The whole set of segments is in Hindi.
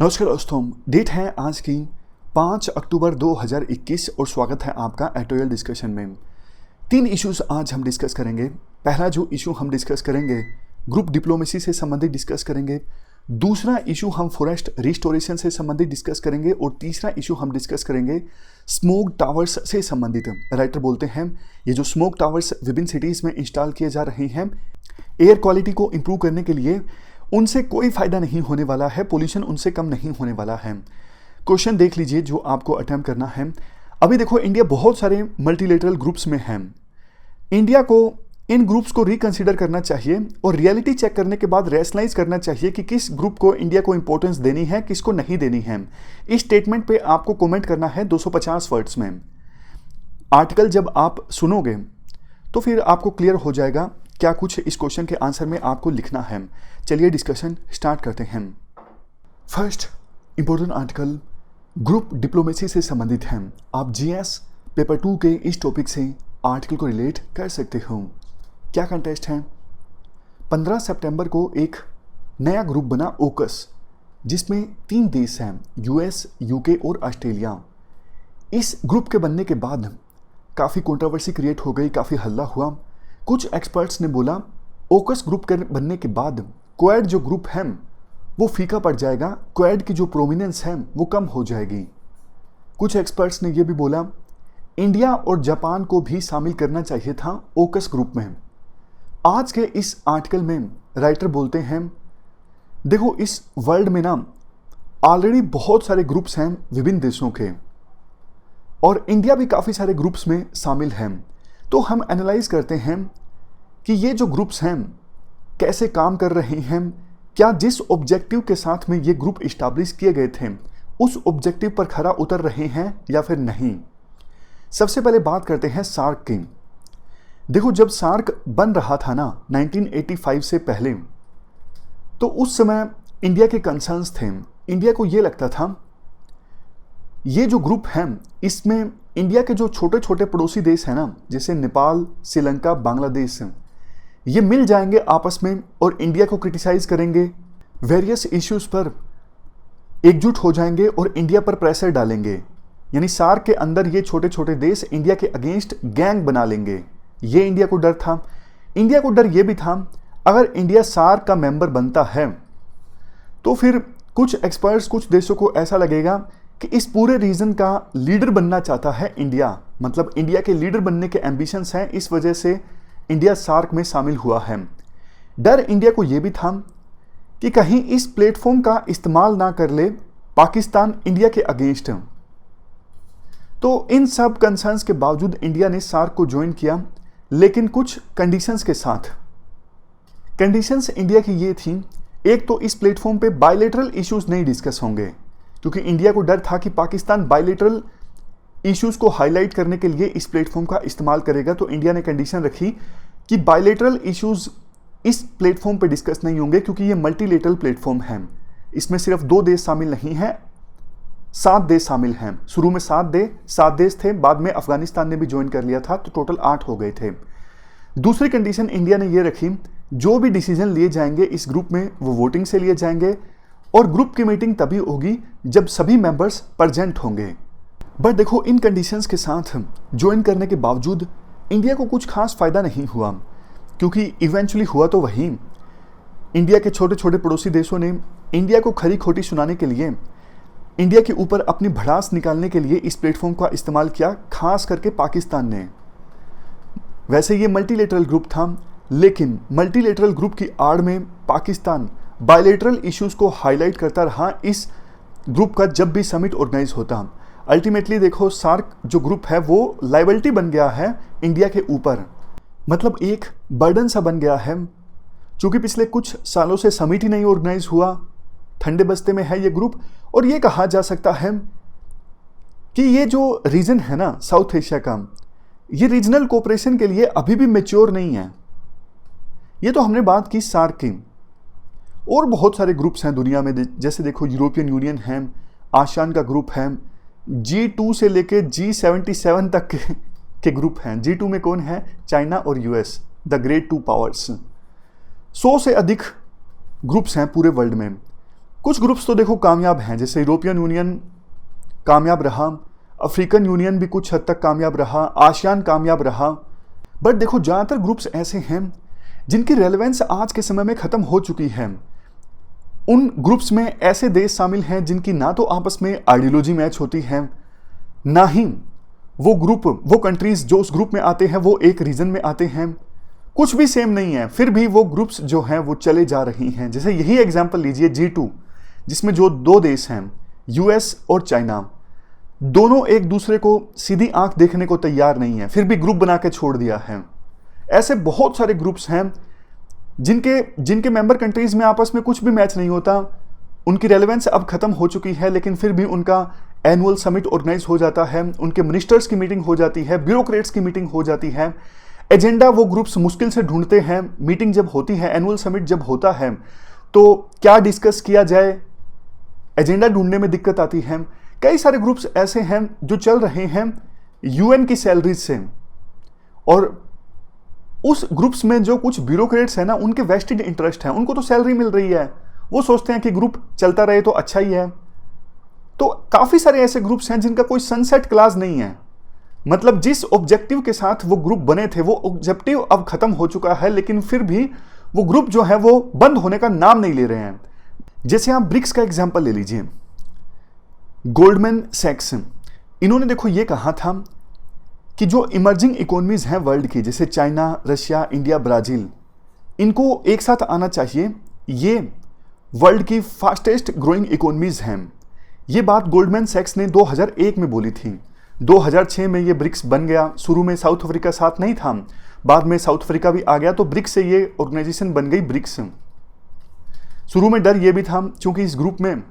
नमस्कार दोस्तों, डेट है आज की 5 अक्टूबर 2021 और स्वागत है आपका एटोयल डिस्कशन में। 3 इश्यूज आज हम डिस्कस करेंगे। पहला जो इशू हम डिस्कस करेंगे ग्रुप डिप्लोमेसी से संबंधित डिस्कस करेंगे। दूसरा इशू हम फॉरेस्ट रिस्टोरेशन से संबंधित डिस्कस करेंगे और तीसरा इशू हम डिस्कस करेंगे स्मोक टावर्स से संबंधित। राइटर बोलते हैं ये जो स्मोक टावर्स विभिन्न सिटीज़ में इंस्टॉल किए जा रहे हैं एयर क्वालिटी को इम्प्रूव करने के लिए, उनसे कोई फ़ायदा नहीं होने वाला है, पोल्यूशन उनसे कम नहीं होने वाला है। क्वेश्चन देख लीजिए जो आपको अटेम्प्ट करना है। अभी देखो इंडिया बहुत सारे मल्टीलेटरल ग्रुप्स में है। इंडिया को इन ग्रुप्स को रिकंसिडर करना चाहिए और रियलिटी चेक करने के बाद रैशनलाइज करना चाहिए कि किस ग्रुप को इंडिया को इंपॉर्टेंस देनी है, किसको नहीं देनी है। इस स्टेटमेंट पे आपको कमेंट करना है 250 वर्ड्स में। आर्टिकल जब आप सुनोगे तो फिर आपको क्लियर हो जाएगा क्या कुछ इस क्वेश्चन के आंसर में आपको लिखना है। चलिए डिस्कशन स्टार्ट करते हैं। First important article group diplomacy से संबंधित है। आप जीएस पेपर 2 के इस टॉपिक से आर्टिकल को रिलेट कर सकते हो। क्या कंटेस्ट है? 15 सितंबर को एक नया ग्रुप बना ओकस, जिसमें 3 देश हैं, यूएस, यूके और ऑस्ट्रेलिया। इस ग्रुप के बनने के बाद काफ़ी कंट्रोवर्सी क्रिएट हो गई, काफ़ी हल्ला हुआ। कुछ एक्सपर्ट्स ने बोला ओकस ग्रुप के बनने के बाद क्वाड जो ग्रुप है वो फीका पड़ जाएगा, क्वाड की जो प्रोमिनेंस है वो कम हो जाएगी। कुछ एक्सपर्ट्स ने यह भी बोला इंडिया और जापान को भी शामिल करना चाहिए था ओकस ग्रुप में। आज के इस आर्टिकल में राइटर बोलते हैं देखो इस वर्ल्ड में ना ऑलरेडी बहुत सारे ग्रुप्स हैं विभिन्न देशों के, और इंडिया भी काफ़ी सारे ग्रुप्स में शामिल है। तो हम एनालाइज करते हैं कि ये जो ग्रुप्स हैं कैसे काम कर रहे हैं, क्या जिस ऑब्जेक्टिव के साथ में ये ग्रुप इस्टेब्लिश किए गए थे उस ऑब्जेक्टिव पर खरा उतर रहे हैं या फिर नहीं। सबसे पहले बात करते हैं सार्क की। देखो जब सार्क बन रहा था ना 1985 से पहले, तो उस समय इंडिया के कंसर्न्स थे। इंडिया को ये लगता था ये जो ग्रुप है इसमें इंडिया के जो छोटे छोटे पड़ोसी देश हैं ना, जैसे नेपाल, श्रीलंका, बांग्लादेश, ये मिल जाएंगे आपस में और इंडिया को क्रिटिसाइज करेंगे, वेरियस इश्यूज पर एकजुट हो जाएंगे और इंडिया पर प्रेशर डालेंगे। यानी सार्क के अंदर ये छोटे छोटे देश इंडिया के अगेंस्ट गैंग बना लेंगे। ये इंडिया को डर था। इंडिया को डर ये भी था अगर इंडिया सार्क का मेंबर बनता है तो फिर कुछ एक्सपर्ट्स, कुछ देशों को ऐसा लगेगा कि इस पूरे रीजन का लीडर बनना चाहता है इंडिया, मतलब इंडिया के लीडर बनने के एम्बिशंस हैं, इस वजह से इंडिया सार्क में शामिल हुआ है। डर इंडिया को यह भी था कि कहीं इस प्लेटफॉर्म का इस्तेमाल ना कर ले पाकिस्तान इंडिया के अगेंस्ट। तो इन सब कंसर्न्स के बावजूद इंडिया ने सार्क को ज्वाइन किया, लेकिन कुछ कंडीशंस के साथ। कंडीशंस इंडिया की ये थी, एक तो इस प्लेटफॉर्म पे बायलैटरल इश्यूज नहीं डिस्कस होंगे, क्योंकि इंडिया को डर था कि पाकिस्तान बायलैटरल इश्यूज को हाईलाइट करने के लिए इस प्लेटफॉर्म का इस्तेमाल करेगा। तो इंडिया ने कंडीशन रखी कि बायलैटरल इश्यूज इस प्लेटफॉर्म पे डिस्कस नहीं होंगे, क्योंकि ये मल्टीलेटरल प्लेटफॉर्म है। इसमें सिर्फ 2 देश शामिल नहीं हैं, 7 देश शामिल हैं। शुरू में 7 देश थे, बाद में अफगानिस्तान ने भी ज्वाइन कर लिया था, तो टोटल 8 हो गए थे। दूसरी कंडीशन इंडिया ने ये रखी जो भी डिसीजन लिए जाएंगे इस ग्रुप में वो वोटिंग से लिए जाएंगे और ग्रुप की मीटिंग तभी होगी जब सभी मेंबर्स प्रेजेंट होंगे। बट देखो इन कंडीशंस के साथ ज्वाइन करने के बावजूद इंडिया को कुछ खास फायदा नहीं हुआ, क्योंकि इवेंचुअली हुआ तो वही। इंडिया के छोटे छोटे पड़ोसी देशों ने इंडिया को खरी खोटी सुनाने के लिए, इंडिया के ऊपर अपनी भड़ास निकालने के लिए इस प्लेटफॉर्म का इस्तेमाल किया, खास करके पाकिस्तान ने। वैसे ये मल्टीलेटरल ग्रुप था, लेकिन मल्टीलेटरल ग्रुप की आड़ में पाकिस्तान बायलैटरल इश्यूज को हाईलाइट करता रहा इस ग्रुप का जब भी समिट ऑर्गेनाइज होता। अल्टीमेटली देखो सार्क जो ग्रुप है वो लायबिलिटी बन गया है इंडिया के ऊपर, मतलब एक बर्डन सा बन गया है। चूंकि पिछले कुछ सालों से समिट ही नहीं ऑर्गेनाइज हुआ, ठंडे बस्ते में है ये ग्रुप, और ये कहा जा सकता है कि ये जो रीजन है ना साउथ एशिया का, ये रीजनल कोऑपरेशन के लिए अभी भी मैच्योर नहीं है। ये तो हमने बात की सार्क की, और बहुत सारे ग्रुप्स हैं दुनिया में, जैसे देखो यूरोपियन यूनियन है, आसियान का ग्रुप है, G2 से लेके G77 तक के ग्रुप हैं। G2 में कौन है? चाइना और यूएस, द ग्रेट 2 पावर्स। 100 से अधिक ग्रुप्स हैं पूरे वर्ल्ड में। कुछ ग्रुप्स तो देखो कामयाब हैं, जैसे यूरोपियन यूनियन कामयाब रहा, अफ्रीकन यूनियन भी कुछ हद तक कामयाब रहा, आसियान कामयाब रहा। बट देखो ज़्यादातर ग्रुप्स ऐसे हैं जिनकी रेलेवेंस आज के समय में ख़त्म हो चुकी है। उन ग्रुप्स में ऐसे देश शामिल हैं जिनकी ना तो आपस में आइडियोलॉजी मैच होती है, ना ही वो कंट्रीज़ जो उस ग्रुप में आते हैं वो एक रीजन में आते हैं, कुछ भी सेम नहीं है, फिर भी वो ग्रुप्स जो हैं वो चले जा रही हैं। जैसे यही एग्जांपल लीजिए G2, जिसमें जो दो देश हैं US और चाइना, दोनों एक दूसरे को सीधी आंख देखने को तैयार नहीं है, फिर भी ग्रुप बना के छोड़ दिया है। ऐसे बहुत सारे ग्रुप्स हैं जिनके मेंबर कंट्रीज में आपस में कुछ भी मैच नहीं होता, उनकी रेलेवेंस अब खत्म हो चुकी है, लेकिन फिर भी उनका एनुअल समिट ऑर्गेनाइज हो जाता है, उनके मिनिस्टर्स की मीटिंग हो जाती है, ब्यूरोक्रेट्स की मीटिंग हो जाती है, एजेंडा वो ग्रुप्स मुश्किल से ढूंढते हैं। मीटिंग जब होती है, एनुअल समिट जब होता है, तो क्या डिस्कस किया जाए, एजेंडा ढूंढने में दिक्कत आती है। कई सारे ग्रुप्स ऐसे हैं जो चल रहे हैं UN की सैलरीज से, और उस ग्रुप्स में जो कुछ ब्यूरोक्रेट्स हैं ना, उनके वेस्टेड इंटरेस्ट हैं, उनको तो सैलरी मिल रही है, वो सोचते हैं कि ग्रुप चलता रहे तो अच्छा ही है। तो काफ़ी सारे ऐसे ग्रुप्स हैं जिनका कोई सनसेट क्लास नहीं है, मतलब जिस ऑब्जेक्टिव के साथ वो ग्रुप बने थे वो ऑब्जेक्टिव अब खत्म हो चुका है, लेकिन फिर भी वो ग्रुप जो है वो बंद होने का नाम नहीं ले रहे हैं। जैसे आप ब्रिक्स का एग्जाम्पल ले लीजिए, गोल्डमैन सैक्स, इन्होंने देखो ये कहा था कि जो इमर्जिंग इकोनॉमीज हैं वर्ल्ड की, जैसे चाइना, रशिया, इंडिया, ब्राज़ील, इनको एक साथ आना चाहिए, ये वर्ल्ड की फास्टेस्ट ग्रोइंग इकोनॉमीज हैं। ये बात गोल्डमैन सैक्स ने 2001 में बोली थी। 2006 में ये ब्रिक्स बन गया। शुरू में साउथ अफ्रीका साथ नहीं था, बाद में साउथ अफ्रीका भी आ गया, तो ब्रिक्स से ये ऑर्गेनाइजेशन बन गई ब्रिक्स। शुरू में डर ये भी था क्योंकि इस ग्रुप में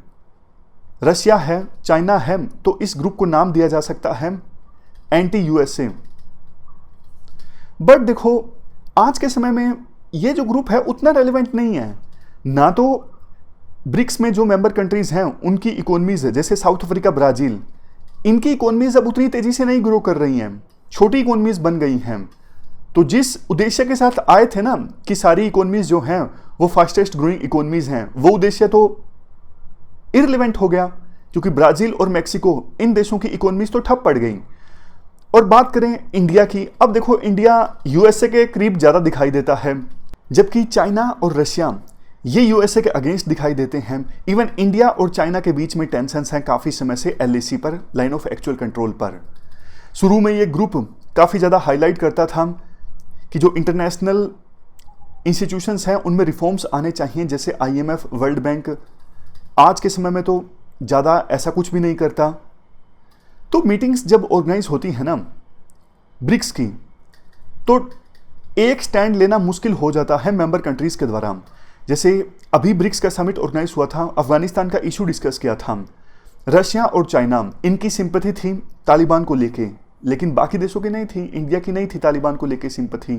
रशिया है, चाइना है, तो इस ग्रुप को नाम दिया जा सकता है एंटी USA। बट देखो आज के समय में ये जो ग्रुप है उतना रेलेवेंट नहीं है। ना तो ब्रिक्स में जो मेंबर कंट्रीज हैं उनकी इकोनॉमीज है, जैसे साउथ अफ्रीका, ब्राज़ील, इनकी इकोनॉमीज अब उतनी तेजी से नहीं ग्रो कर रही हैं, छोटी इकोनॉमीज बन गई हैं। तो जिस उद्देश्य के साथ आए थे ना कि सारी इकोनॉमीज जो हैं वो फास्टेस्ट ग्रोइंग इकोनॉमीज हैं, वो उद्देश्य तो इररिलेवेंट हो गया, क्योंकि ब्राज़ील और मेक्सिको, इन देशों की इकोनॉमीज तो ठप पड़ गई। और बात करें इंडिया की, अब देखो इंडिया USA के करीब ज़्यादा दिखाई देता है, जबकि चाइना और रशिया ये USA के अगेंस्ट दिखाई देते हैं। इवन इंडिया और चाइना के बीच में टेंशन्स हैं काफ़ी समय से LAC पर, लाइन ऑफ एक्चुअल कंट्रोल पर। शुरू में ये ग्रुप काफ़ी ज़्यादा हाईलाइट करता था कि जो इंटरनेशनल इंस्टीट्यूशंस हैं उनमें रिफॉर्म्स आने चाहिए, जैसे IMF, वर्ल्ड बैंक। आज के समय में तो ज़्यादा ऐसा कुछ भी नहीं करता। तो मीटिंग्स जब ऑर्गेनाइज होती है ना ब्रिक्स की, तो एक स्टैंड लेना मुश्किल हो जाता है मेंबर कंट्रीज़ के द्वारा। जैसे अभी ब्रिक्स का समिट ऑर्गेनाइज हुआ था, अफगानिस्तान का इशू डिस्कस किया था। रशिया और चाइना, इनकी सिंपैथी थी तालिबान को लेके, लेकिन बाकी देशों की नहीं थी, इंडिया की नहीं थी तालिबान को लेके सिंपैथी।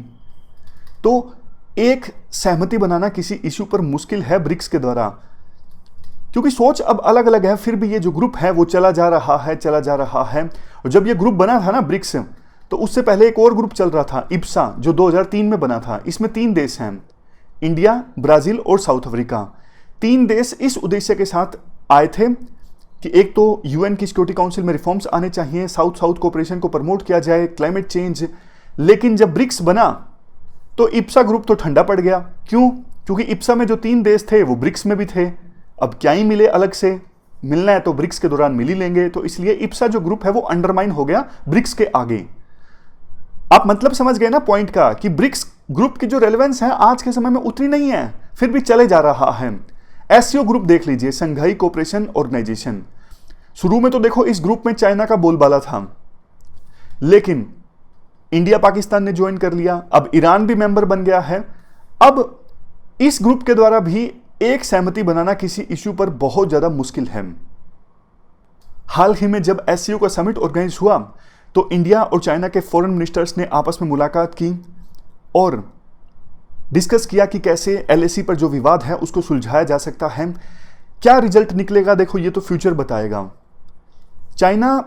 तो एक सहमति बनाना किसी इशू पर मुश्किल है ब्रिक्स के द्वारा, क्योंकि सोच अब अलग अलग है। फिर भी ये जो ग्रुप है वो चला जा रहा है। और जब ये ग्रुप बना था ना ब्रिक्स, तो उससे पहले एक और ग्रुप चल रहा था IPSA, जो 2003 में बना था। इसमें 3 देश हैं, इंडिया, ब्राज़ील और साउथ अफ्रीका। 3 देश इस उद्देश्य के साथ आए थे कि एक तो UN की सिक्योरिटी काउंसिल में रिफॉर्म्स आने चाहिए, साउथ साउथ कोऑपरेशन को प्रमोट किया जाए, क्लाइमेट चेंज। लेकिन जब ब्रिक्स बना तो IPSA ग्रुप तो ठंडा पड़ गया। क्यों? क्योंकि IPSA में जो 3 देश थे वो ब्रिक्स में भी थे। अब क्या ही मिले अलग से, मिलना है तो ब्रिक्स के दौरान मिल ही लेंगे। तो इसलिए IPSA जो ग्रुप है वो अंडरमाइन हो गया ब्रिक्स के आगे। आप मतलब समझ गए ना पॉइंट का, कि ब्रिक्स ग्रुप की जो रेलेवेंस है आज के समय में उतनी नहीं है, फिर भी चले जा रहा है। SCO ग्रुप देख लीजिए, संघाई कोऑपरेशन ऑर्गेनाइजेशन। शुरू में तो देखो इस ग्रुप में चाइना का बोलबाला था, लेकिन इंडिया, पाकिस्तान ने ज्वाइन कर लिया। अब ईरान भी मेंबर बन गया है। अब इस ग्रुप के द्वारा भी एक सहमति बनाना किसी इश्यू पर बहुत ज्यादा मुश्किल है। हाल ही में जब SCO का समिट ऑर्गेनाइज हुआ तो इंडिया और चाइना के फॉरेन मिनिस्टर्स ने आपस में मुलाकात की और डिस्कस किया कि कैसे LAC पर जो विवाद है उसको सुलझाया जा सकता है। क्या रिजल्ट निकलेगा देखो ये तो फ्यूचर बताएगा। चाइना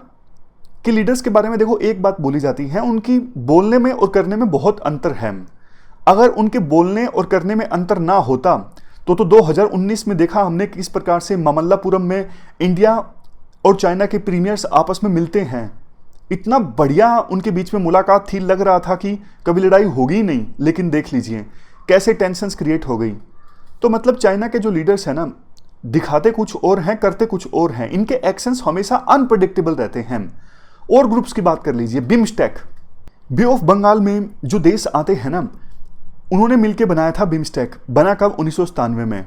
के लीडर्स के बारे में देखो एक बात बोली जाती है, उनकी बोलने में और करने में बहुत अंतर है। अगर उनके बोलने और करने में अंतर ना होता तो 2019 में देखा हमने किस प्रकार से मामल्लापुरम में इंडिया और चाइना के प्रीमियर्स आपस में मिलते हैं। इतना बढ़िया उनके बीच में मुलाकात थी, लग रहा था कि कभी लड़ाई होगी ही नहीं, लेकिन देख लीजिए कैसे टेंशन्स क्रिएट हो गई। तो मतलब चाइना के जो लीडर्स हैं ना, दिखाते कुछ और हैं, करते कुछ और हैं। इनके एक्शंस हमेशा अनप्रेडिक्टेबल रहते हैं। और ग्रुप्स की बात कर लीजिए, बिम्स्टेक, बे ऑफ बंगाल में जो देश आते हैं ना, उन्होंने मिलकर बनाया था बिम्स्टेक। बना कब? 1997 में।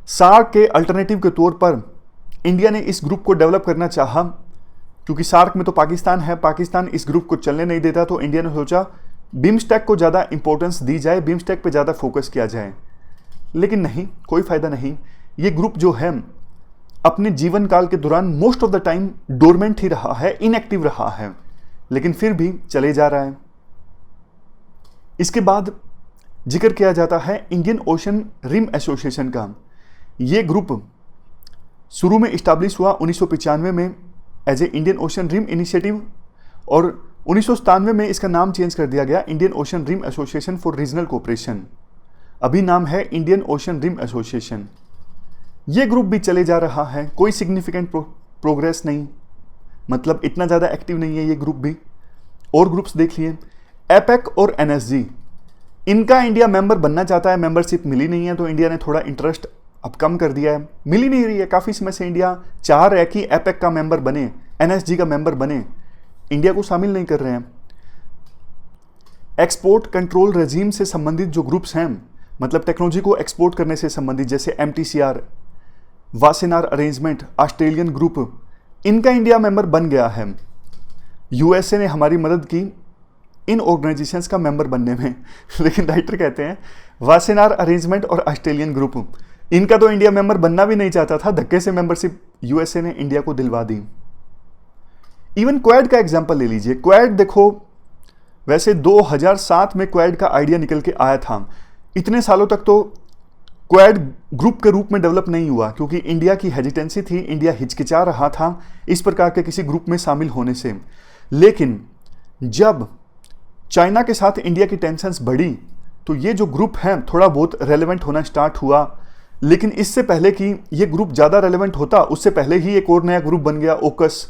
सार्क के अल्टरनेटिव के तौर पर इंडिया ने इस ग्रुप को डेवलप करना चाहा, क्योंकि सार्क में तो पाकिस्तान है, पाकिस्तान इस ग्रुप को चलने नहीं देता, तो इंडिया ने सोचा बिम्स्टेक को ज़्यादा इंपॉर्टेंस दी जाए, बिम्स्टेक पे ज़्यादा फोकस किया जाए। लेकिन नहीं, कोई फ़ायदा नहीं। ये ग्रुप जो है अपने जीवन काल के दौरान most of the time dormant ही रहा है, इनएक्टिव रहा है, लेकिन फिर भी चले जा रहा है। इसके बाद जिक्र किया जाता है इंडियन ओशन रिम एसोसिएशन का। ये ग्रुप शुरू में इस्टेब्लिश हुआ 1995 में as a Indian Ocean Rim initiative, और 1997 में इसका नाम चेंज कर दिया गया Indian Ocean Rim Association for Regional Cooperation. अभी नाम है इंडियन ओशन रिम एसोसिएशन। ये ग्रुप भी चले जा रहा है, कोई सिग्निफिकेंट प्रोग्रेस नहीं, मतलब इतना ज़्यादा एक्टिव नहीं है ये ग्रुप भी। और ग्रुप्स देख लिए, एपेक और एनएसजी, इनका इंडिया मेंबर बनना चाहता है, मेंबरशिप मिली नहीं है, तो इंडिया ने थोड़ा इंटरेस्ट अब कम कर दिया है। मिल ही नहीं रही है, काफ़ी समय से इंडिया चाह रहा है कि एपेक का मेंबर बने, एनएसजी का मेंबर बने, इंडिया को शामिल नहीं कर रहे हैं। एक्सपोर्ट कंट्रोल रेजीम से संबंधित जो ग्रुप्स हैं, मतलब टेक्नोलॉजी को एक्सपोर्ट करने से संबंधित, जैसे MTCR, Wassenaar arrangement, Australian group, इनका इंडिया मेंबर बन गया है। यूएसए ने हमारी मदद की इन ऑर्गेनाइजेशंस का मेंबर बनने में, लेकिन राइटर कहते हैं वासेनार अरेंजमेंट और ऑस्ट्रेलियन ग्रुप, इनका तो इंडिया मेंबर बनना भी नहीं चाहता था, धक्के से मेंबरशिप यूएसए ने इंडिया को दिलवा दी। इवन क्वाड का एग्जांपल ले लीजिए। क्वाड देखो, वैसे 2007 में क्वाड का आइडिया निकल के आया था। इतने सालों तक तो क्वाड ग्रुप के रूप में डेवलप नहीं हुआ, क्योंकि इंडिया की हेजिटेंसी थी, इंडिया हिचकिचा रहा था इस प्रकार के किसी ग्रुप में शामिल होने से। लेकिन जब चाइना के साथ इंडिया की टेंशन्स बढ़ी, तो ये जो ग्रुप है थोड़ा बहुत रेलेवेंट होना स्टार्ट हुआ। लेकिन इससे पहले कि ये ग्रुप ज़्यादा रेलेवेंट होता, उससे पहले ही एक और नया ग्रुप बन गया, ओकस।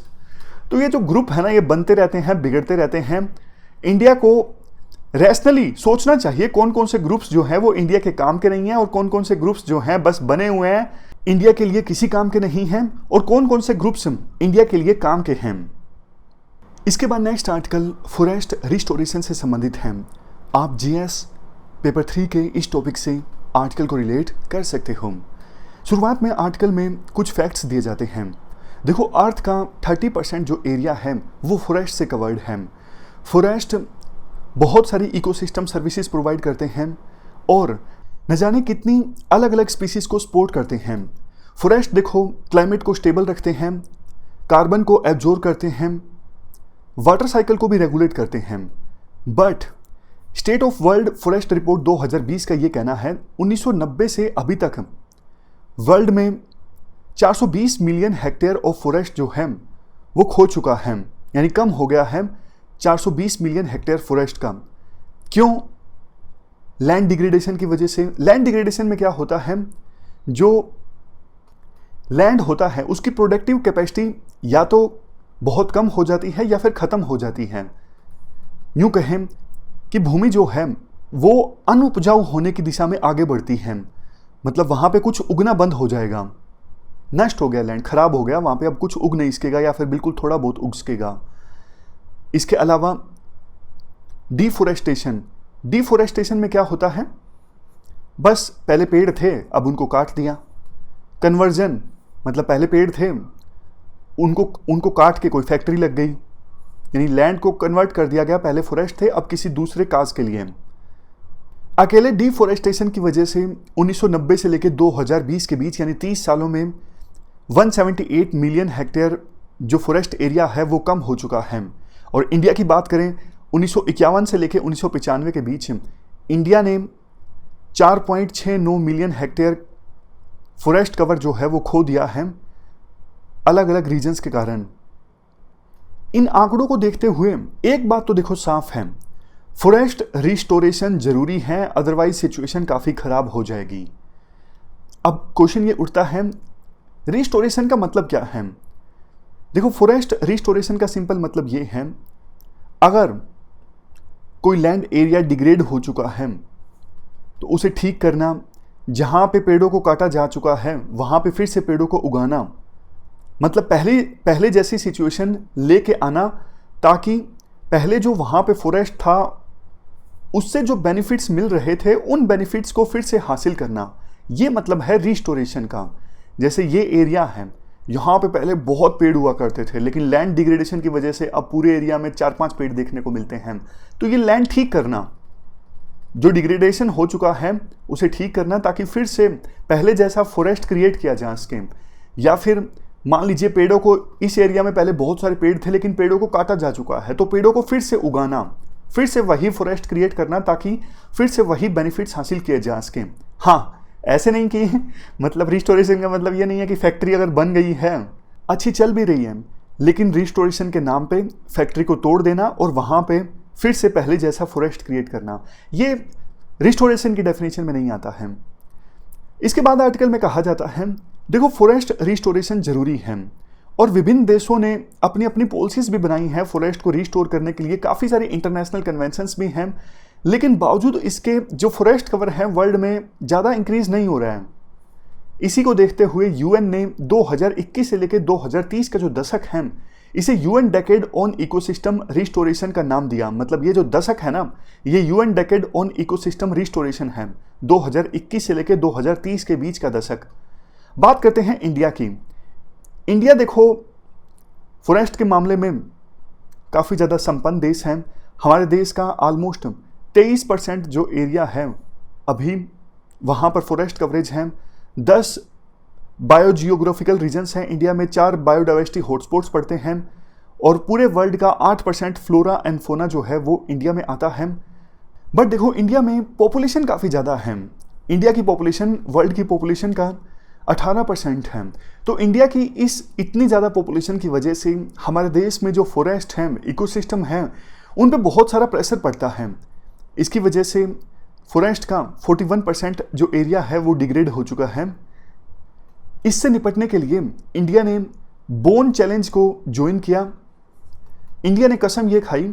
तो ये जो ग्रुप है ना, ये बनते रहते हैं, बिगड़ते रहते हैं। इंडिया को रैशनली सोचना चाहिए कौन कौन से ग्रुप्स जो हैं वो इंडिया के काम के नहीं हैं, और कौन कौन से ग्रुप्स जो हैं बस बने हुए हैं, इंडिया के लिए किसी काम के नहीं हैं, और कौन कौन से ग्रुप्स इंडिया के लिए काम के हैं। इसके बाद नेक्स्ट आर्टिकल फॉरेस्ट रिस्टोरेशन से संबंधित है। आप जीएस पेपर 3 के इस टॉपिक से आर्टिकल को रिलेट कर सकते हो। शुरुआत में आर्टिकल में कुछ फैक्ट्स दिए जाते हैं। देखो, अर्थ का 30% जो एरिया है वो फॉरेस्ट से कवर्ड है। फॉरेस्ट बहुत सारी इकोसिस्टम सर्विसेज प्रोवाइड करते हैं, और न जाने कितनी अलग अलग स्पीसीज को सपोर्ट करते हैं। फॉरेस्ट देखो क्लाइमेट को स्टेबल रखते हैं, कार्बन को एब्जॉर्ब करते हैं, वाटर साइकिल को भी रेगुलेट करते हैं। But state of world forest report 2020 का ये कहना है 1990 से अभी तक वर्ल्ड में 420 मिलियन हेक्टेयर ऑफ फॉरेस्ट जो है वो खो चुका है, यानी कम हो गया है 420 मिलियन हेक्टेयर फॉरेस्ट का। क्यों? लैंड डिग्रेडेशन की वजह से। लैंड डिग्रेडेशन में क्या होता है, जो लैंड होता है उसकी प्रोडक्टिव कैपेसिटी या तो बहुत कम हो जाती है या फिर ख़त्म हो जाती है। यूँ कहें कि भूमि जो है वो अनुपजाऊ होने की दिशा में आगे बढ़ती है, मतलब वहाँ पे कुछ उगना बंद हो जाएगा, नष्ट हो गया लैंड, खराब हो गया, वहाँ पे अब कुछ उग नहीं सकेगा या फिर बिल्कुल थोड़ा बहुत उग सकेगा। इसके अलावा डिफोरेस्टेशन। डिफोरेस्टेशन में क्या होता है, बस पहले पेड़ थे अब उनको काट दिया। कन्वर्जन मतलब पहले पेड़ थे उनको काट के कोई फैक्ट्री लग गई, यानी लैंड को कन्वर्ट कर दिया गया, पहले फॉरेस्ट थे अब किसी दूसरे काज के लिए। अकेले डिफोरेस्टेशन की वजह से 1990 से लेकर 2020 के बीच यानी 30 सालों में 178 मिलियन हेक्टेयर जो फॉरेस्ट एरिया है वो कम हो चुका है। और इंडिया की बात करें 1951 से लेकर 1995 के बीच इंडिया ने 4.69 मिलियन हेक्टेयर फॉरेस्ट कवर जो है वो खो दिया है अलग अलग रीजन्स के कारण। इन आंकड़ों को देखते हुए एक बात तो देखो साफ है, फॉरेस्ट रिस्टोरेशन जरूरी है, अदरवाइज सिचुएशन काफ़ी ख़राब हो जाएगी। अब क्वेश्चन ये उठता है, रिस्टोरेशन का मतलब क्या है? देखो, फॉरेस्ट रिस्टोरेशन का सिंपल मतलब ये है, अगर कोई लैंड एरिया डिग्रेड हो चुका है तो उसे ठीक करना, जहाँ पे पेड़ों को काटा जा चुका है वहाँ पे फिर से पेड़ों को उगाना, मतलब पहले जैसी सिचुएशन लेके आना, ताकि पहले जो वहाँ पे फॉरेस्ट था उससे जो बेनिफिट्स मिल रहे थे उन बेनिफिट्स को फिर से हासिल करना, ये मतलब है रिस्टोरेशन का। जैसे ये एरिया है, यहाँ पे पहले बहुत पेड़ हुआ करते थे, लेकिन लैंड डिग्रेडेशन की वजह से अब पूरे एरिया में 4-5 पेड़ देखने को मिलते हैं। तो ये लैंड ठीक करना, जो डिग्रेडेशन हो चुका है उसे ठीक करना, ताकि फिर से पहले जैसा फॉरेस्ट क्रिएट किया जा सके। या फिर मान लीजिए पेड़ों को, इस एरिया में पहले बहुत सारे पेड़ थे लेकिन पेड़ों को काटा जा चुका है, तो पेड़ों को फिर से उगाना, फिर से वही फॉरेस्ट क्रिएट करना, ताकि फिर से वही बेनिफिट्स हासिल किए जा सके। हाँ, ऐसे नहीं कि मतलब रिस्टोरेशन का मतलब ये नहीं है कि फैक्ट्री अगर बन गई है, अच्छी चल भी रही है, लेकिन रिस्टोरेशन के नाम पे फैक्ट्री को तोड़ देना और वहाँ पे फिर से पहले जैसा फॉरेस्ट क्रिएट करना, ये रिस्टोरेशन की डेफिनेशन में नहीं आता है। इसके बाद आर्टिकल में कहा जाता है, देखो फॉरेस्ट रिस्टोरेशन जरूरी है और विभिन्न देशों ने अपनी अपनी पॉलिसीज भी बनाई हैं फॉरेस्ट को रिस्टोर करने के लिए, काफ़ी सारे इंटरनेशनल कन्वेंशंस भी हैं, लेकिन बावजूद इसके जो फॉरेस्ट कवर है वर्ल्ड में ज़्यादा इंक्रीज नहीं हो रहा है। इसी को देखते हुए यूएन ने 2021 से लेकर 2030 का जो दशक है, इसे UN decade on ecosystem restoration का नाम दिया। मतलब ये जो दशक है ना, ये UN decade on ecosystem restoration है, 2021 से लेकर 2030 के बीच का दशक। बात करते हैं इंडिया की। इंडिया देखो फॉरेस्ट के मामले में काफ़ी ज़्यादा संपन्न देश है। हमारे देश का ऑलमोस्ट 23% जो एरिया है अभी वहाँ पर फॉरेस्ट कवरेज है। 10 बायोजियोग्राफिकल रीजन्स हैं इंडिया में, 4 बायोडाइवर्सिटी हॉटस्पॉट्स पड़ते हैं और पूरे वर्ल्ड का 8% फ्लोरा एंड फोना जो है वो इंडिया में आता है। बट देखो इंडिया में पॉपुलेशन काफ़ी ज़्यादा है। इंडिया की पॉपुलेशन वर्ल्ड की पॉपुलेशन का 18% है। तो इंडिया की इस इतनी ज़्यादा पॉपुलेशन की वजह से हमारे देश में जो फॉरेस्ट हैं, इकोसिस्टम हैं, उन पे बहुत सारा प्रेशर पड़ता है। इसकी वजह से फॉरेस्ट का 41% जो एरिया है वो डिग्रेड हो चुका है। इससे निपटने के लिए इंडिया ने बोन चैलेंज को ज्वाइन किया। इंडिया ने कसम ये खाई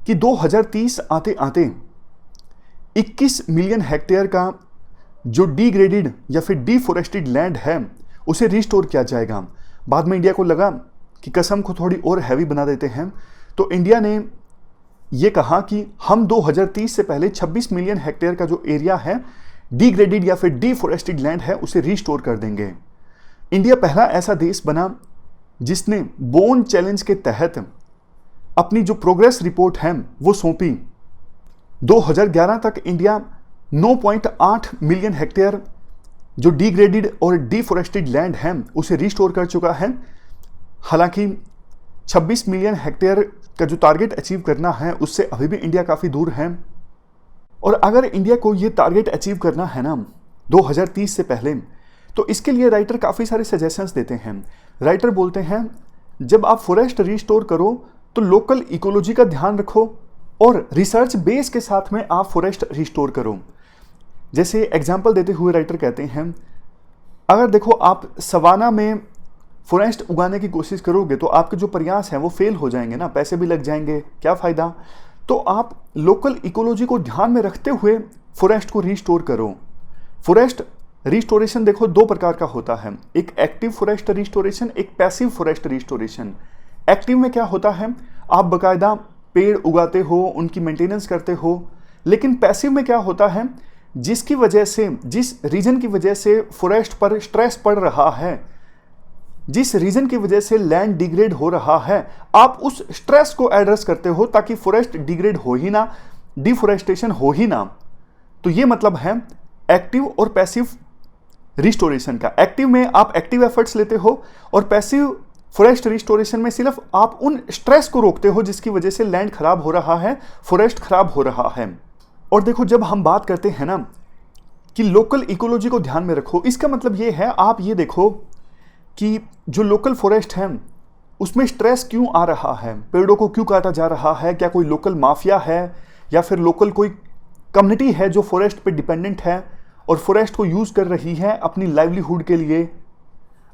कि 2030 आते आते 21 मिलियन हेक्टेयर का जो डिग्रेडेड या फिर डिफॉरेस्टेड लैंड है उसे रिस्टोर किया जाएगा। बाद में इंडिया को लगा कि कसम को थोड़ी और हैवी बना देते हैं, तो इंडिया ने ये कहा कि हम 2030 से पहले 26 मिलियन हेक्टेयर का जो एरिया है डिग्रेडेड या फिर डिफॉरेस्टेड लैंड है उसे रिस्टोर कर देंगे। इंडिया पहला ऐसा देश बना जिसने बोन चैलेंज के तहत अपनी जो प्रोग्रेस रिपोर्ट है वो सौंपी। 2011 तक इंडिया 9.8 मिलियन हेक्टेयर जो डिग्रेडेड और डिफॉरेस्टेड लैंड है उसे रिस्टोर कर चुका है। हालांकि 26 मिलियन हेक्टेयर का जो टारगेट अचीव करना है उससे अभी भी इंडिया काफ़ी दूर है। और अगर इंडिया को ये टारगेट अचीव करना है ना 2030 से पहले, तो इसके लिए राइटर काफ़ी सारे सजेशंस देते हैं। राइटर बोलते हैं जब आप फॉरेस्ट रिस्टोर करो तो लोकल इकोलॉजी का ध्यान रखो और रिसर्च बेस के साथ में आप फॉरेस्ट रिस्टोर करो। जैसे एग्जाम्पल देते हुए राइटर कहते हैं, अगर देखो आप सवाना में फॉरेस्ट उगाने की कोशिश करोगे तो आपके जो प्रयास हैं वो फेल हो जाएंगे ना, पैसे भी लग जाएंगे, क्या फ़ायदा। तो आप लोकल इकोलॉजी को ध्यान में रखते हुए फॉरेस्ट को रिस्टोर करो। फॉरेस्ट रिस्टोरेशन देखो 2 प्रकार का होता है, एक एक्टिव फॉरेस्ट रिस्टोरेशन, एक पैसिव फॉरेस्ट रिस्टोरेशन। एक्टिव में क्या होता है, आप बाकायदा पेड़ उगाते हो, उनकी मेंटेनेंस करते हो। लेकिन पैसिव में क्या होता है, जिसकी वजह से, जिस रीजन की वजह से फॉरेस्ट पर स्ट्रेस पड़ रहा है, जिस रीजन की वजह से लैंड डिग्रेड हो रहा है, आप उस स्ट्रेस को एड्रेस करते हो ताकि फॉरेस्ट डिग्रेड हो ही ना, डिफॉरेस्टेशन हो ही ना। तो ये मतलब है एक्टिव और पैसिव रिस्टोरेशन का। एक्टिव में आप एक्टिव एफर्ट्स लेते हो और पैसिव फॉरेस्ट रिस्टोरेशन में सिर्फ आप उन स्ट्रेस को रोकते हो जिसकी वजह से लैंड खराब हो रहा है, फॉरेस्ट खराब हो रहा है। और देखो जब हम बात करते हैं ना कि लोकल इकोलॉजी को ध्यान में रखो, इसका मतलब ये है, आप ये देखो कि जो लोकल फॉरेस्ट है उसमें स्ट्रेस क्यों आ रहा है, पेड़ों को क्यों काटा जा रहा है, क्या कोई लोकल माफिया है या फिर लोकल कोई कम्युनिटी है जो फॉरेस्ट पे डिपेंडेंट है। और फॉरेस्ट को यूज कर रही है अपनी लाइवलीहुड के लिए।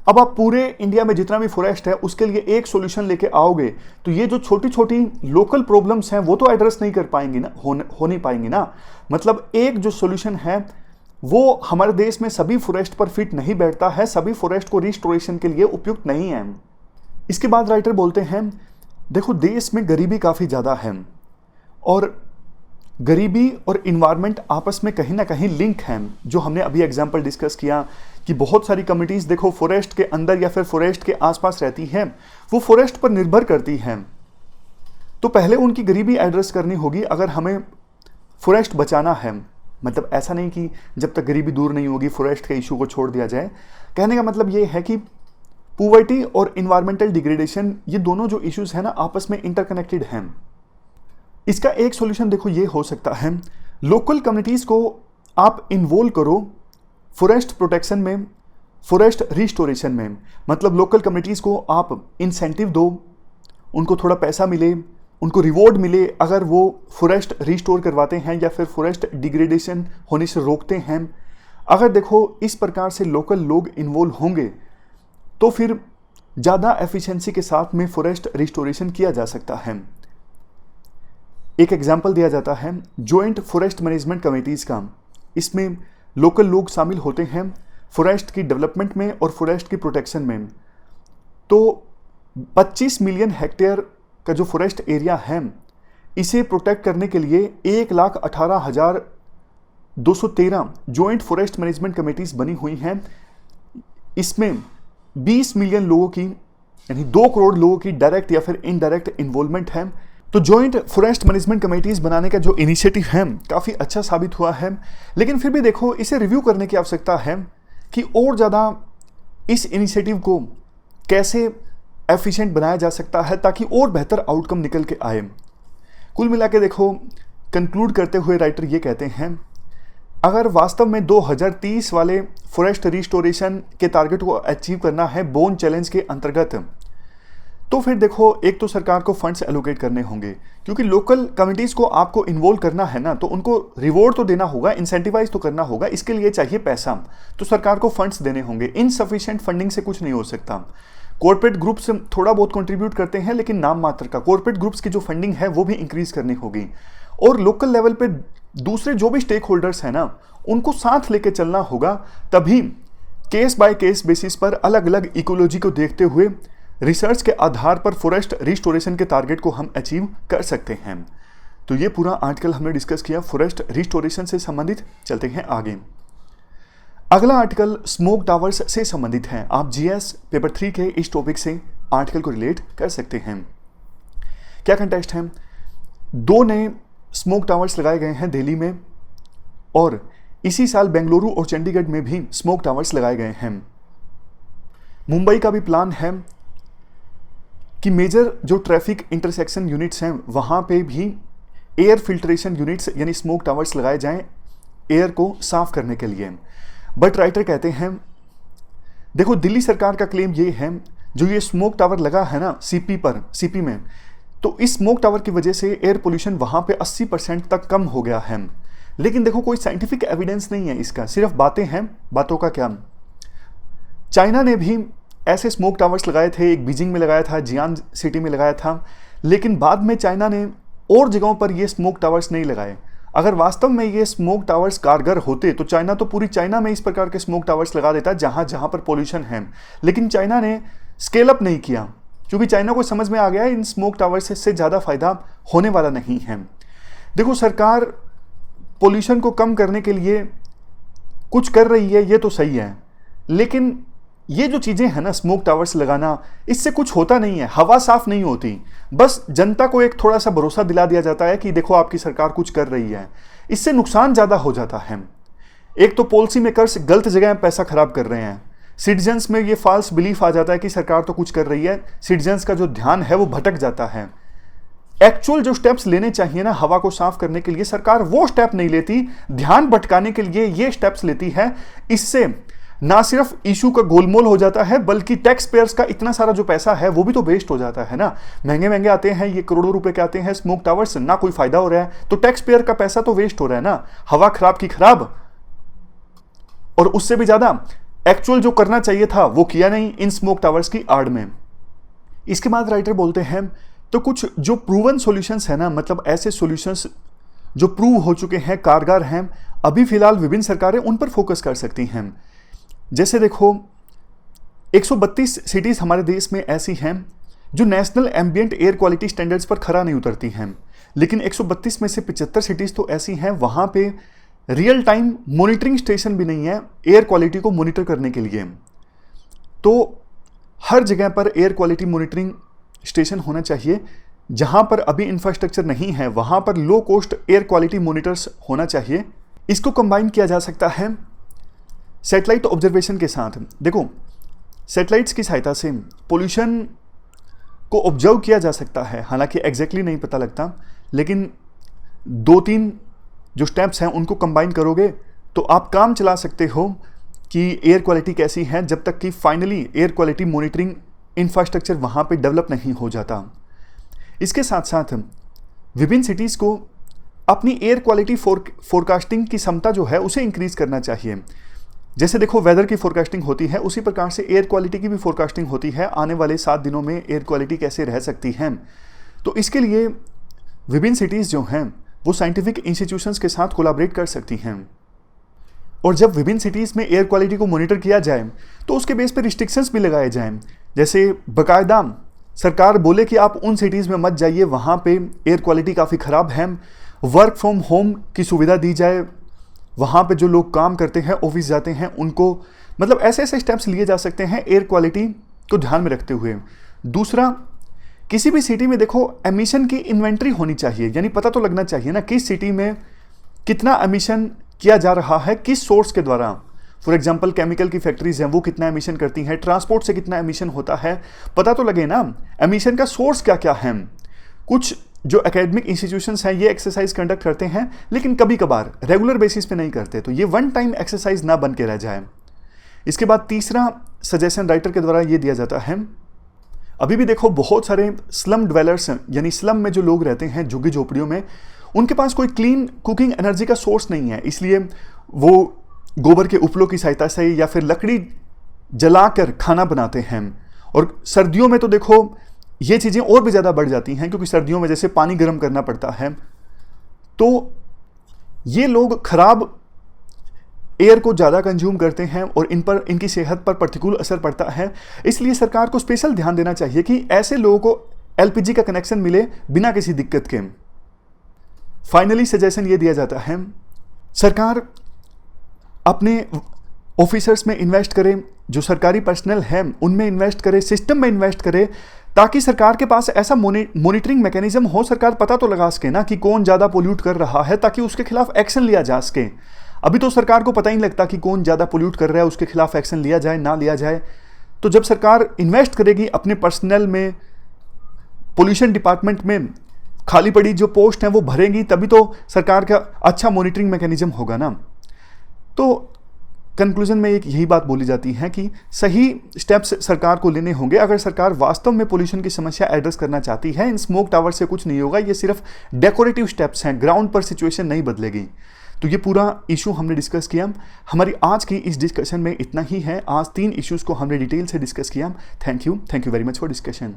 अब आप पूरे इंडिया में जितना भी फॉरेस्ट है उसके लिए एक सॉल्यूशन लेके आओगे तो ये जो छोटी छोटी लोकल प्रॉब्लम्स हैं वो तो एड्रेस नहीं कर पाएंगी ना, हो नहीं पाएंगी ना। मतलब एक जो सॉल्यूशन है वो हमारे देश में सभी फॉरेस्ट पर फिट नहीं बैठता है, सभी फॉरेस्ट को रिस्टोरेशन के लिए उपयुक्त नहीं है। इसके बाद राइटर बोलते हैं देखो देश में गरीबी काफ़ी ज़्यादा है और गरीबी और इन्वायरमेंट आपस में कहीं ना कहीं लिंक हैं। जो हमने अभी एग्जांपल डिस्कस किया कि बहुत सारी कम्युनिटीज़ देखो फॉरेस्ट के अंदर या फिर फॉरेस्ट के आसपास रहती हैं, वो फॉरेस्ट पर निर्भर करती हैं। तो पहले उनकी गरीबी एड्रेस करनी होगी अगर हमें फॉरेस्ट बचाना है। मतलब ऐसा नहीं कि जब तक गरीबी दूर नहीं होगी फॉरेस्ट के इशू को छोड़ दिया जाए। कहने का मतलब ये है कि पॉवर्टी और इन्वायरमेंटल डिग्रेडेशन ये दोनों जो इश्यूज हैं ना आपस में इंटरकनेक्टेड हैं। इसका एक सॉल्यूशन देखो ये हो सकता है लोकल कम्युनिटीज़ को आप इन्वॉल्व करो फॉरेस्ट प्रोटेक्शन में, फॉरेस्ट रिस्टोरेशन में। मतलब लोकल कम्युनिटीज़ को आप इंसेंटिव दो, उनको थोड़ा पैसा मिले, उनको रिवॉर्ड मिले अगर वो फॉरेस्ट रिस्टोर करवाते हैं या फिर फॉरेस्ट डिग्रेडेशन होने से रोकते हैं। अगर देखो इस प्रकार से लोकल लोग इन्वॉल्व होंगे तो फिर ज़्यादा एफिशिएंसी के साथ में फॉरेस्ट रिस्टोरेशन किया जा सकता है। एक एग्जाम्पल दिया जाता है जॉइंट फॉरेस्ट मैनेजमेंट कमेटीज़ का। इसमें लोकल लोग शामिल होते हैं फॉरेस्ट की डेवलपमेंट में और फॉरेस्ट की प्रोटेक्शन में। तो 25 मिलियन हेक्टेयर का जो फॉरेस्ट एरिया है इसे प्रोटेक्ट करने के लिए 1,18,213 जॉइंट फॉरेस्ट मैनेजमेंट कमेटीज़ बनी हुई हैं। इसमें 20 मिलियन लोगों की यानी 2 करोड़ लोगों की डायरेक्ट या फिर इनडायरेक्ट इन्वॉल्वमेंट है। तो जॉइंट फॉरेस्ट मैनेजमेंट कमेटीज़ बनाने का जो इनिशिएटिव है काफ़ी अच्छा साबित हुआ है, लेकिन फिर भी देखो इसे रिव्यू करने की आवश्यकता है कि और ज़्यादा इस इनिशिएटिव को कैसे एफिशिएंट बनाया जा सकता है ताकि और बेहतर आउटकम निकल के आए। कुल मिला के देखो कंक्लूड करते हुए राइटर ये कहते हैं अगर वास्तव में 2030 वाले फॉरेस्ट रिस्टोरेशन के टारगेट को अचीव करना है बोन चैलेंज के अंतर्गत, तो फिर देखो एक तो सरकार को फंड्स एलोकेट करने होंगे, क्योंकि लोकल कम्युनिटीज़ को आपको इन्वॉल्व करना है ना, तो उनको रिवॉर्ड तो देना होगा, इंसेंटिवाइज तो करना होगा। इसके लिए चाहिए पैसा, तो सरकार को फंड्स देने होंगे। इनसफिशिएंट फंडिंग से कुछ नहीं हो सकता। कॉर्पोरेट ग्रुप्स थोड़ा बहुत कंट्रीब्यूट करते हैं लेकिन नाम मात्र का। कॉर्पोरेट ग्रुप्स की जो फंडिंग है वो भी इंक्रीज करनी होगी और लोकल लेवल पे दूसरे जो भी स्टेक होल्डर्स हैं ना उनको साथ लेके चलना होगा। तभी केस बाय केस बेसिस पर अलग अलग इकोलॉजी को देखते हुए रिसर्च के आधार पर फॉरेस्ट रिस्टोरेशन के टारगेट को हम अचीव कर सकते हैं। तो ये पूरा आर्टिकल हमने डिस्कस किया फॉरेस्ट रिस्टोरेशन से संबंधित। चलते हैं आगे। अगला आर्टिकल स्मोक टावर्स से संबंधित है। आप जीएस पेपर 3 के इस टॉपिक से आर्टिकल को रिलेट कर सकते हैं। क्या कंटेक्स्ट है? 2 नए स्मोक टावर्स लगाए गए हैं दिल्ली में और इसी साल बेंगलुरु और चंडीगढ़ में भी स्मोक टावर्स लगाए गए हैं। मुंबई का भी प्लान है कि मेजर जो ट्रैफिक इंटरसेक्शन यूनिट्स हैं वहाँ पे भी एयर फिल्ट्रेशन यूनिट्स यानी स्मोक टावर्स लगाए जाएं एयर को साफ करने के लिए। बट राइटर कहते हैं देखो दिल्ली सरकार का क्लेम ये है जो ये स्मोक टावर लगा है ना सीपी में, तो इस स्मोक टावर की वजह से एयर पोल्यूशन वहाँ पे 80% तक कम हो गया है। लेकिन देखो कोई साइंटिफिक एविडेंस नहीं है इसका, सिर्फ बातें हैं। बातों का क्या? चाइना ने भी ऐसे स्मोक टावर्स लगाए थे, एक बीजिंग में लगाया था, जियान सिटी में लगाया था, लेकिन बाद में चाइना ने और जगहों पर ये स्मोक टावर्स नहीं लगाए। अगर वास्तव में ये स्मोक टावर्स कारगर होते तो चाइना तो पूरी चाइना में इस प्रकार के स्मोक टावर्स लगा देता जहाँ जहाँ पर पोल्यूशन है। लेकिन चाइना ने स्केल अप नहीं किया क्योंकि चाइना को समझ में आ गया इन स्मोक टावर्स से ज़्यादा फायदा होने वाला नहीं है। देखो सरकार पोल्यूशन को कम करने के लिए कुछ कर रही है, ये तो सही है, लेकिन ये जो चीज़ें हैं ना स्मोक टावर्स लगाना, इससे कुछ होता नहीं है, हवा साफ नहीं होती। बस जनता को एक थोड़ा सा भरोसा दिला दिया जाता है कि देखो आपकी सरकार कुछ कर रही है, इससे नुकसान ज़्यादा हो जाता है। एक तो पॉलिसी मेकर्स गलत जगह पैसा खराब कर रहे हैं, सिटीजन्स में ये फॉल्स बिलीफ आ जाता है कि सरकार तो कुछ कर रही है, सिटीजन्स का जो ध्यान है वो भटक जाता है। एक्चुअल जो स्टेप्स लेने चाहिए ना हवा को साफ करने के लिए, सरकार वो स्टेप नहीं लेती, ध्यान भटकाने के लिए ये स्टेप्स लेती है। इससे ना सिर्फ इशू का गोलमोल हो जाता है बल्कि टैक्स पेयर्स का इतना सारा जो पैसा है वो भी तो वेस्ट हो जाता है ना। महंगे महंगे आते हैं, ये करोड़ों रुपए के आते हैं स्मोक टावर्स, ना कोई फायदा हो रहा है, तो टैक्स पेयर का पैसा तो वेस्ट हो रहा है ना। हवा खराब की खराब, और उससे भी ज़्यादा एक्चुअल जो करना चाहिए था वो किया नहीं इन स्मोक टावर्स की आड़ में। इसके बाद राइटर बोलते हैं तो कुछ जो प्रूवन सॉल्यूशंस है ना, मतलब ऐसे सॉल्यूशंस जो प्रूव हो चुके हैं, कारगर हैं, अभी फिलहाल विभिन्न सरकारें उन पर फोकस कर सकती हैं। जैसे देखो 132 सिटीज़ हमारे देश में ऐसी हैं जो national ambient air quality standards पर खरा नहीं उतरती हैं, लेकिन 132 में से 75 सिटीज़ तो ऐसी हैं वहाँ पे रियल टाइम मॉनिटरिंग स्टेशन भी नहीं है एयर क्वालिटी को मॉनिटर करने के लिए। तो हर जगह पर एयर क्वालिटी मॉनिटरिंग स्टेशन होना चाहिए। जहाँ पर अभी इंफ्रास्ट्रक्चर नहीं है वहाँ पर low cost air quality monitors होना चाहिए। इसको कंबाइन किया जा सकता है सैटेलाइट ऑब्जर्वेशन के साथ। देखो सैटेलाइट्स की सहायता से पोल्यूशन को ऑब्जर्व किया जा सकता है, हालांकि एग्जैक्टली नहीं पता लगता, लेकिन 2-3 जो स्टेप्स हैं उनको कंबाइन करोगे तो आप काम चला सकते हो कि एयर क्वालिटी कैसी है, जब तक कि finally air quality monitoring infrastructure वहाँ पे डेवलप नहीं हो जाता। इसके साथ साथ विभिन्न सिटीज़ को अपनी एयर क्वालिटी फोरकास्टिंग की क्षमता जो है उसे इंक्रीज करना चाहिए। जैसे देखो वेदर की फोरकास्टिंग होती है, उसी प्रकार से एयर क्वालिटी की भी फोरकास्टिंग होती है, आने वाले 7 दिनों में एयर क्वालिटी कैसे रह सकती है। तो इसके लिए विभिन्न सिटीज़ जो हैं वो साइंटिफिक इंस्टीट्यूशंस के साथ कोलैबोरेट कर सकती हैं। और जब विभिन्न सिटीज़ में एयर क्वालिटी को मॉनिटर किया जाए तो उसके बेस पर रिस्ट्रिक्शंस भी लगाए जाएं। जैसे बाकायदा सरकार बोले कि आप उन सिटीज़ में मत जाइए, वहाँ पे एयर क्वालिटी काफ़ी ख़राब है, वर्क फ्रॉम होम की सुविधा दी जाए, वहाँ पे जो लोग काम करते हैं ऑफिस जाते हैं उनको, मतलब ऐसे ऐसे स्टेप्स लिए जा सकते हैं एयर क्वालिटी को ध्यान में रखते हुए। दूसरा, किसी भी सिटी में देखो एमिशन की इन्वेंट्री होनी चाहिए, यानी पता तो लगना चाहिए ना किस सिटी में कितना एमिशन किया जा रहा है, किस सोर्स के द्वारा। फॉर एग्जांपल केमिकल की फैक्ट्रीज हैं वो कितना एमिशन करती हैं, ट्रांसपोर्ट से कितना एमिशन होता है, पता तो लगे ना एमिशन का सोर्स क्या क्या है। कुछ जो एकेडमिक इंस्टीट्यूशंस हैं ये एक्सरसाइज कंडक्ट करते हैं, लेकिन कभी कभार रेगुलर बेसिस पे नहीं करते, तो ये वन टाइम एक्सरसाइज ना बन के रह जाए। इसके बाद तीसरा सजेशन राइटर के द्वारा ये दिया जाता है, अभी भी देखो बहुत सारे स्लम ड्वेलर्स हैं, यानी स्लम में जो लोग रहते हैं झुग्गी झोपड़ियों में, उनके पास कोई क्लीन कुकिंग एनर्जी का सोर्स नहीं है, इसलिए वो गोबर के उपलों की सहायता से या फिर लकड़ी जलाकर खाना बनाते हैं। और सर्दियों में तो देखो ये चीज़ें और भी ज़्यादा बढ़ जाती हैं, क्योंकि सर्दियों में जैसे पानी गर्म करना पड़ता है, तो ये लोग खराब एयर को ज़्यादा कंज्यूम करते हैं और इन पर इनकी सेहत पर प्रतिकूल असर पड़ता है। इसलिए सरकार को स्पेशल ध्यान देना चाहिए कि ऐसे लोगों को एलपीजी का कनेक्शन मिले बिना किसी दिक्कत के। फाइनली सजेशन ये दिया जाता है, सरकार अपने ऑफिसर्स में इन्वेस्ट करे, जो सरकारी पर्सनल है उनमें इन्वेस्ट करे, सिस्टम में इन्वेस्ट करे, ताकि सरकार के पास ऐसा मॉनिटरिंग मैकेनिज्म हो, सरकार पता तो लगा सके ना कि कौन ज़्यादा पोल्यूट कर रहा है, ताकि उसके खिलाफ एक्शन लिया जा सके। अभी तो सरकार को पता ही नहीं लगता कि कौन ज़्यादा पोल्यूट कर रहा है, उसके खिलाफ एक्शन लिया जाए ना लिया जाए। तो जब सरकार इन्वेस्ट करेगी अपने पर्सनल में, पोल्यूशन डिपार्टमेंट में खाली पड़ी जो पोस्ट हैं वो भरेंगी, तभी तो सरकार का अच्छा मॉनिटरिंग मैकेनिज्म होगा ना। तो कंक्लूजन में एक यही बात बोली जाती है कि सही स्टेप्स सरकार को लेने होंगे अगर सरकार वास्तव में पोल्यूशन की समस्या एड्रेस करना चाहती है। इन स्मोक टावर से कुछ नहीं होगा, ये सिर्फ डेकोरेटिव स्टेप्स हैं, ग्राउंड पर सिचुएशन नहीं बदलेगी। तो ये पूरा इशू हमने डिस्कस किया। हमारी आज की इस डिस्कशन में इतना ही है। आज 3 इश्यूज़ को हमने डिटेल से डिस्कस किया। Thank you very much for discussion.